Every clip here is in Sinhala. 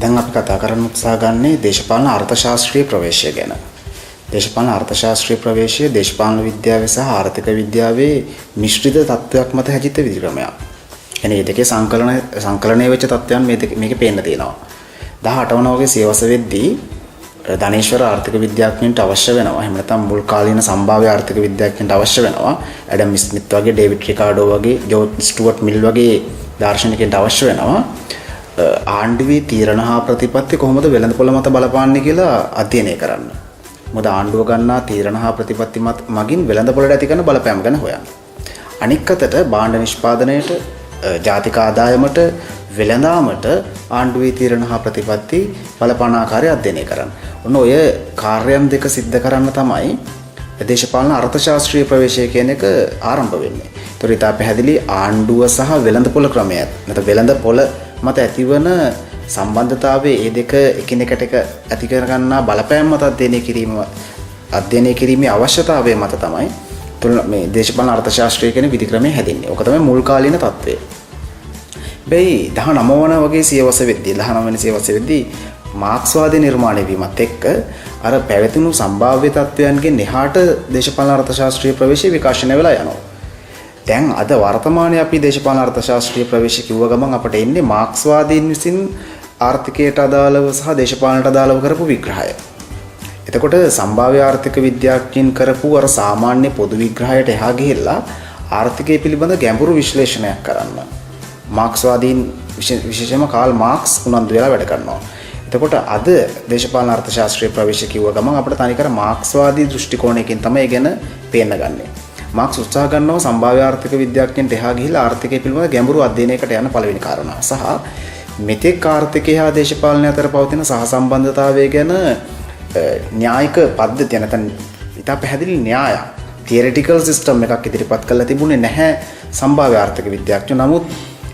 දැන් අපි කතා කරන්න උත්සාහ ගන්නේ දේශපාලන අර්ථශාස්ත්‍රීය ප්‍රවේශය ගැන. දේශපාලන අර්ථශාස්ත්‍රීය ප්‍රවේශය දේශපාලන විද්‍යාවේ සහ ආර්ථික විද්‍යාවේ මිශ්‍රිත තත්ත්වයක් මත හැදිච්ච විධික්‍රමයක්. එනේ මේ දෙකේ සංකලනය වෙච්ච තත්ත්වයන් මේකේ පේන්න තියෙනවා. 18 වන වගේ සියවස වෙද්දී ධනේශ්වර ආර්ථික විද්‍යාඥයන්ට අවශ්‍ය වෙනවා. එහෙම නැත්නම් මුල් කාලීන සම්භාව්‍ය ආර්ථික විද්‍යාඥයන්ට අවශ්‍ය වෙනවා. ඇඩම් ස්මිත් වගේ, ඩේවිඩ් රිකාඩෝ වගේ, ජෝර්ජ් ස්ටුවර්ට් මිල් වගේ දාර්ශනිකයන්ට අවශ්‍ය වෙනවා. ආණ්ඩුවේ තීරණ හා ප්‍රතිපත්ති කොහොමද වෙළඳපොළ මත බලපාන්නේ කියලා අධ්‍යයනය කරන්න. මොකද ආණ්ඩුව ගන්නා තීරණ හා ප්‍රතිපත්ති මගින් වෙළඳපොළට ඇති කරන බලපෑම ගැන හොයන්න. අනික් අතට භාණ්ඩ නිෂ්පාදනයේට, ජාතික ආදායමට, වෙළඳාමට ආණ්ඩුවේ තීරණ හා ප්‍රතිපත්ති බලපාන ආකාරය අධ්‍යයනය කරන්න. ඔන්න ඔය කාර්යයන් දෙක සිද්ධ කරන්න තමයි දේශපාලන අර්ථශාස්ත්‍රීය ප්‍රවේශය කියන එක ආරම්භ වෙන්නේ. ඒතර ඊට පැහැදිලි ආණ්ඩුව සහ වෙළඳපොළ ක්‍රමයක්. නැත්නම් වෙළඳපොළ මත ඇතිවන සම්බන්ධතාවයේ මේ දෙක එකිනෙකට ඇති කර ගන්නා බලපෑම් මත අධ්‍යයනය කිරීමේ අවශ්‍යතාවය මත තමයි මේ දේශපාලන අර්ථශාස්ත්‍රය කියන විධික්‍රමය හැදෙන්නේ. ඔක තමයි මුල් කාලීන තත්ත්වය. බැයි 19 වන වගේ සියවස වෙද්දී 19 වෙනි සියවස වෙද්දී මාක්ස්වාදී නිර්මාණය වීමත් එක්ක අර පැවතුණු සම්භාව්‍ය තත්ත්වයන්ගෙන් එහාට දේශපාලන අර්ථශාස්ත්‍රීය ප්‍රවේශය විකාශනය වෙලා යනවා. දැන් අද වර්තමානයේ අපි දේශපාලන අර්ථශාස්ත්‍රීය ප්‍රවේශය කිව්ව ගමන් අපට එන්නේ මාක්ස්වාදීන් විසින් ආර්ථිකයට අදාළව සහ දේශපාලනට අදාළව කරපු විග්‍රහය. එතකොට සම්භාව්‍ය ආර්ථික විද්‍යාඥයින් කරපු අර සාමාන්‍ය පොදු විග්‍රහයට එහා ගිහිල්ලා ආර්ථිකය පිළිබඳ ගැඹුරු විශ්ලේෂණයක් කරන්න මාක්ස්වාදීන් විශේෂයෙන්ම කාල් මාක්ස් උනන්දු වෙලා වැඩ කරනවා. එතකොට අද දේශපාලන අර්ථශාස්ත්‍රීය ප්‍රවේශය කිව්ව ගමන් අපිට තනිකර මාක්ස්වාදී දෘෂ්ටි කෝණයකින් තමයි ගැන පේන්න ගන්නේ. මාක්ස් උත්සාහ කරනවා සම්භාව්‍ය ආර්ථික විද්‍යාඥයන්ට එහා ගිහිලා ආර්ථිකය පිළිබඳ ගැඹුරු අධ්‍යයනයකට යන පළවෙනි කාරණා. සහ මෙතෙක් ආර්ථිකය හා දේශපාලනය අතර පවතින සහසම්බන්ධතාවය ගැන න්‍යායික පද්ධතිය නැත්නම් ඉතා පැහැදිලි න්‍යාය තියරිටිකල් සිස්ටම් එකක් ඉදිරිපත් කරලා තිබුණේ නැහැ සම්භාව්‍ය ආර්ථික විද්‍යාඥයෝ. නමුත්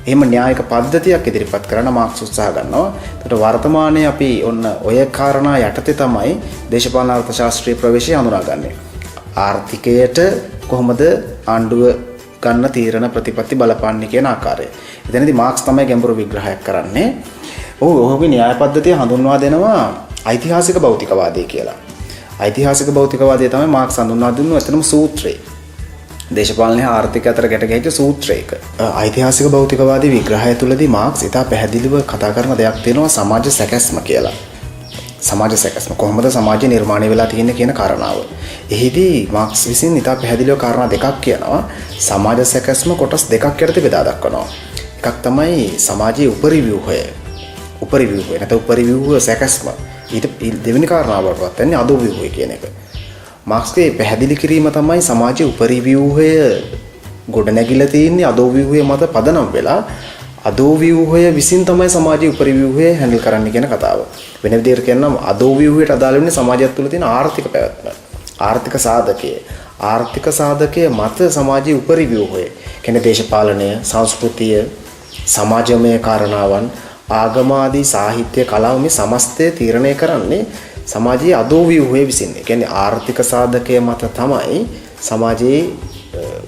එහෙම න්‍යායික පද්ධතියක් ඉදිරිපත් කරන්න මාක්ස් උත්සාහ ගන්නවා. ඒකට වර්තමානයේ අපි ඔන්න ඔය කාරණා යටතේ තමයි දේශපාලන අර්ථශාස්ත්‍රීය ප්‍රවේශය හඳුනාගන්නේ. ආර්ථිකයට කොහොමද ආණ්ඩුව ගන්න තීරණ ප්‍රතිපත්ති බලපාන්නේ කියන ආකාරය. එතනදී මාක්ස් තමයි ගැඹුරු විග්‍රහයක් කරන්නේ. ඔහුගේ න්‍යාය පද්ධතිය හඳුන්වා දෙනවා ඓතිහාසික භෞතිකවාදය කියලා. ඓතිහාසික භෞතිකවාදය තමයි මාක්ස් හඳුන්වා දුන්නේ එතනම සූත්‍රේ. දේශපාලන හා ආර්ථිකය අතර ගැට ගැහිච්ච සූත්‍රයක. ඓතිහාසික භෞතිකවාදී විග්‍රහය තුළදී මාක්ස් ඉතා පැහැදිලිව කතා කරන දෙයක් තියෙනවා සමාජ සැකැස්ම කියලා. සමාජ සැකැස්ම කොහොමද සමාජය නිර්මාණය වෙලා තියෙන්නේ කියන කාරණාව. එහිදී මාක්ස් විසින් ඉතා පැහැදිලිව කාරණා දෙකක් කියනවා. සමාජ සැකැස්ම කොටස් දෙකක් යටතේ බෙදා දක්වනවා. එකක් තමයි සමාජයේ උපරිව්‍යුහය. උපරිව්‍යුහය නැත්නම් උපරිව්‍යුහ සැකැස්ම. ඊට දෙවෙනි කාරණාවටවත් වෙන්නේ අදෝව්‍යුහය කියන එක. මාක්ස්ගේ පැහැදිලි කිරීම තමයි සමාජයේ උපරිව්‍යුහය ගොඩනැගිලා තියෙන්නේ අදෝව්‍යුහය මත පදනම් වෙලා අදෝව්‍යුහය විසින් තමයි සමාජයේ උපරිව්‍යුහය හැන්ඩල් කරන්න කියන කතාව. වෙන විදිහට කියනනම් අදෝව්‍යුහයට අදාළ වෙන්නේ සමාජයත් තුළ තියෙන ආර්ථික පැවැත්ම. ආර්ථික සාධකයේ මත සමාජයේ උපරිව්‍යුහය කියන්නේ දේශපාලනය, සංස්කෘතිය, සමාජමය කාරණාවන්, ආගම ආදී සාහිත්‍ය කලාව මේ සමස්තය තීරණය කරන්නේ සමාජයේ අදෝව්‍යුහය විසින්. ඒ කියන්නේ ආර්ථික සාධකයේ මත තමයි සමාජයේ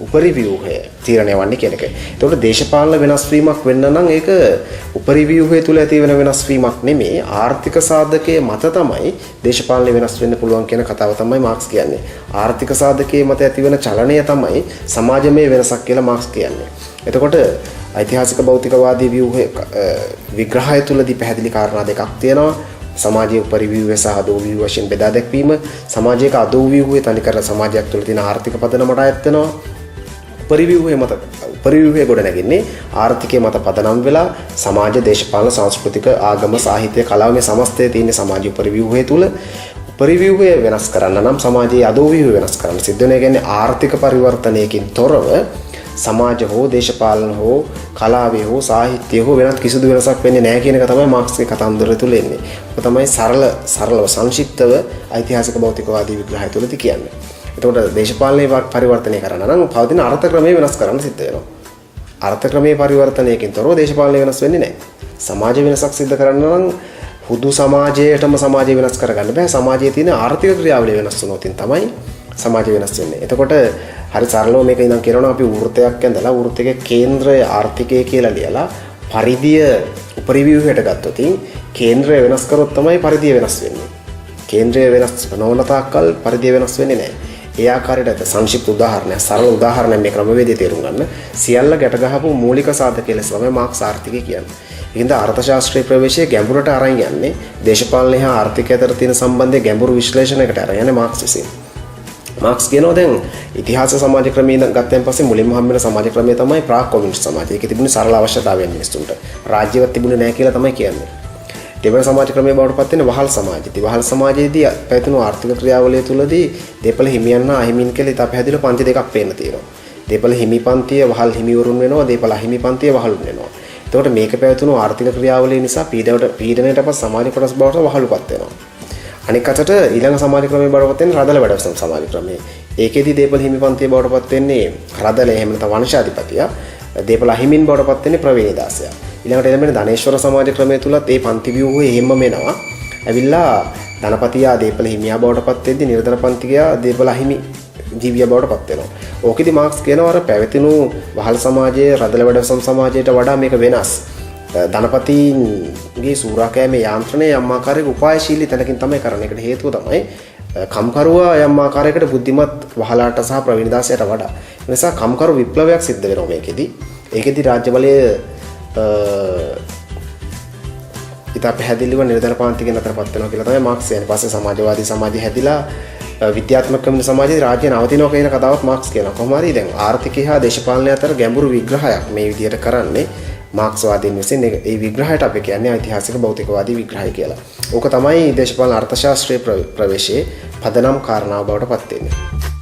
උපරිව්‍යුහය තීරණය වන්නේ කියන එක. ඒතකොට දේශපාලන වෙනස් වීමක් වෙන්න නම් ඒක උපරිව්‍යුහය තුල ඇති වෙන වෙනස් වීමක් නෙමෙයි ආර්ථික සාධකයේ මත තමයි දේශපාලන වෙනස් වෙන්න පුළුවන් කියන කතාව තමයි මාක්ස් කියන්නේ. ආර්ථික සාධකයේ මත ඇති වෙන චලනය තමයි සමාජමය වෙනසක් කියලා මාක්ස් කියන්නේ. එතකොට ඓතිහාසික භෞතිකවාදී විග්‍රහය තුලදී පැහැදිලි කාරණා දෙකක් තියෙනවා. සමාජයේ උපරිව්‍යුහය සහ අදෝව්‍යුහය වශයෙන් බෙදා දැක්වීම. සමාජයක අදෝව්‍යුහය තනිකර සමාජයක් තුළ තියෙන ආර්ථික පදනමට අයත් වෙනවා. උපරිව්‍යුහය ගොඩ නැගෙන්නේ ආර්ථිකයේ මත පදනම් වෙලා සමාජ, දේශපාලන, සංස්කෘතික, ආගම, සාහිත්‍ය, කලාව මේ සමස්තය තියෙන සමාජ උපරිව්‍යුහය තුළ උපරිව්‍යුහය වෙනස් කරන්න නම් සමාජයේ අදෝව්‍යුහය වෙනස් කරන්න සිද්ධ වෙනවා. කියන්නේ ආර්ථික පරිවර්තනයකින් තොරව සමාජ හෝ දේශපාලන හෝ කලාවේ හෝ සාහිත්‍යයේ හෝ වෙනත් කිසිදු වෙනසක් වෙන්නේ නැහැ කියන එක තමයි මාක්ස්ගේ කතන්දර තුල එන්නේ. ඒක තමයි සරලව සංක්ෂිප්තව ඓතිහාසික භෞතිකවාදී විග්‍රහය තුලදී කියන්නේ. එතකොට දේශපාලනයේ පරිවර්තනය කරන්න නම් පවතින අර්ථ ක්‍රමය වෙනස් කරන්න සිද්ධ වෙනවා. අර්ථ ක්‍රමයේ පරිවර්තනයකින් තොරව දේශපාලනය වෙනස් වෙන්නේ නැහැ. සමාජ වෙනසක් සිද්ධ කරන්න නම් හුදු සමාජයටම සමාජය වෙනස් කරගන්න බෑ. සමාජයේ තියෙන ආර්ථික ක්‍රියාවලිය වෙනස් වුණොත් තමයි සමාජය වෙනස් වෙන්නේ. එතකොට හරි සරලව මේක ඉඳන් කියනවා අපි වෘත්තයක් ඇඳලා වෘත්තයේ කේන්ද්‍රය ආර්ථිකය කියලා ලියලා පරිධිය උපරිව්‍යුහයට ගත්තොත් කේන්ද්‍රය වෙනස් කරොත් තමයි පරිධිය වෙනස් වෙන්නේ. කේන්ද්‍රය වෙනස් නොවන තාක්කල් පරිධිය වෙනස් වෙන්නේ නැහැ. ඒ ආකාරයට සංක්ෂිප්ත උදාහරණයක් සරල උදාහරණයක් මේ ක්‍රමවේදය තේරුම් ගන්න. සියල්ල ගැට ගහපු මූලික සාධක ලෙස තමයි මාක්ස් ආර්ථිකය කියන්නේ. ඒකින්ද අර්ථශාස්ත්‍රීය ප්‍රවේශයේ ගැඹුරට අරන් යන්නේ දේශපාලනය හා ආර්ථිකය අතර තියෙන සම්බන්ධය ගැඹුරු විශ්ලේෂණයකට අරන් යන්නේ මාක්ස් විසින්. මාක්ස් කියනවා දැන් ඉතිහාස සමාජ ක්‍රමයේ ගත්තන් පස්සේ මුලින්ම හම්බ වෙන සමාජ ක්‍රමය තමයි ප්‍රාග් කොමියුනිස්ට් සමාජය. ඒකේ තිබුණේ සරල අවශ්‍යතාවයන් මිනිස්සුන්ට. රාජ්‍යවත් තිබුණේ නැහැ කියලා තමයි කියන්නේ. දෙවන සමාජ ක්‍රමයේ බවට පත් වෙන වහල් සමාජය. වහල් සමාජයේදී පැවතුණු ආර්ථික ක්‍රියාවලිය තුළදී දේපල හිමියන් හා අහිමින් කියලා ඉත පැහැදිලිව පන්ති දෙකක් පේන්න තියෙනවා. දේපල හිමි පන්තිය වහල් හිමිවරුන් වෙනවා, දේපල අහිමි පන්තිය වහලුන් වෙනවා. එතකොට මේක පැවතුණු ආර්ථික ක්‍රියාවලිය නිසා පීඩනයට පස් සමාජ කොටස් බවට වහලුපත් වෙනවා. අනෙක් අතට ඊළඟ සමාජ ක්‍රමයේ බවට පත් වෙන රදල වැඩවසම් සමාජ ක්‍රමය. ඒකෙදී දේපල හිමි පන්තිය බවට පත් වෙන්නේ රදල එහෙම නැත්නම් වංශාධිපතිය. දේපල අහිමින් බවට පත් වෙන්නේ ප්‍රවේණි දාසයා. ඊළඟට එළඹෙන ධනේශ්වර සමාජ ක්‍රමය තුලත් ඒ පන්ති ව්‍යුහය එහෙමම එනවා. ඇවිල්ලා ධනපතියා දේපල හිමියා බවට පත් වෙද්දී නිර්ධන පන්තිකයා දේපල අහිමි ජීවියා බවට පත් වෙනවා. ඕකෙදි මාක්ස් කියනවා අර පැවතිනු වහල් සමාජයේ රදල වැඩවසම් සමාජයට වඩා මේක වෙනස්. ධනපතිගේ සූරාකෑමේ යාන්ත්‍රණය යම් ආකාරයක උපායශීලී තැනකින් තමයි කරන්නේ. ඒකට හේතුව තමයි කම්කරුවා යම් ආකාරයකට බුද්ධිමත් වහලාට සහ ප්‍රවීණ දාසයට වඩා. ඒ නිසා කම්කරු විප්ලවයක් සිද්ධ වෙනවා මේකෙදි. ඒකෙදි රාජ්‍ය බලය ඉතා පැහැදිලිව නිර්ධන පාන්තිකෙන් අතරපත් වෙනවා කියලා තමයි මාක්ස් කියන්නේ. පස්සේ සමාජවාදී සමාජය හැදිලා විද්‍යාත්මක කමියුනිස්ට් සමාජයේ රාජ්‍ය නවතිනවා කියන කතාවත් මාක්ස් කියනවා. කොහොම හරි දැන් ආර්ථිකය හා දේශපාලනය අතර ගැඹුරු විග්‍රහයක් මේ විදිහට කරන්නේ මාක්ස්වාදීන් විසින්. ඒ විග්‍රහයට අපි කියන්නේ ඓතිහාසික භෞතිකවාදී විග්‍රහය කියලා. ඕක තමයි දේශපාලන අර්ථශාස්ත්‍රීය ප්‍රවේශයේ පදනම් කාරණාව බවට පත් වෙන්නේ.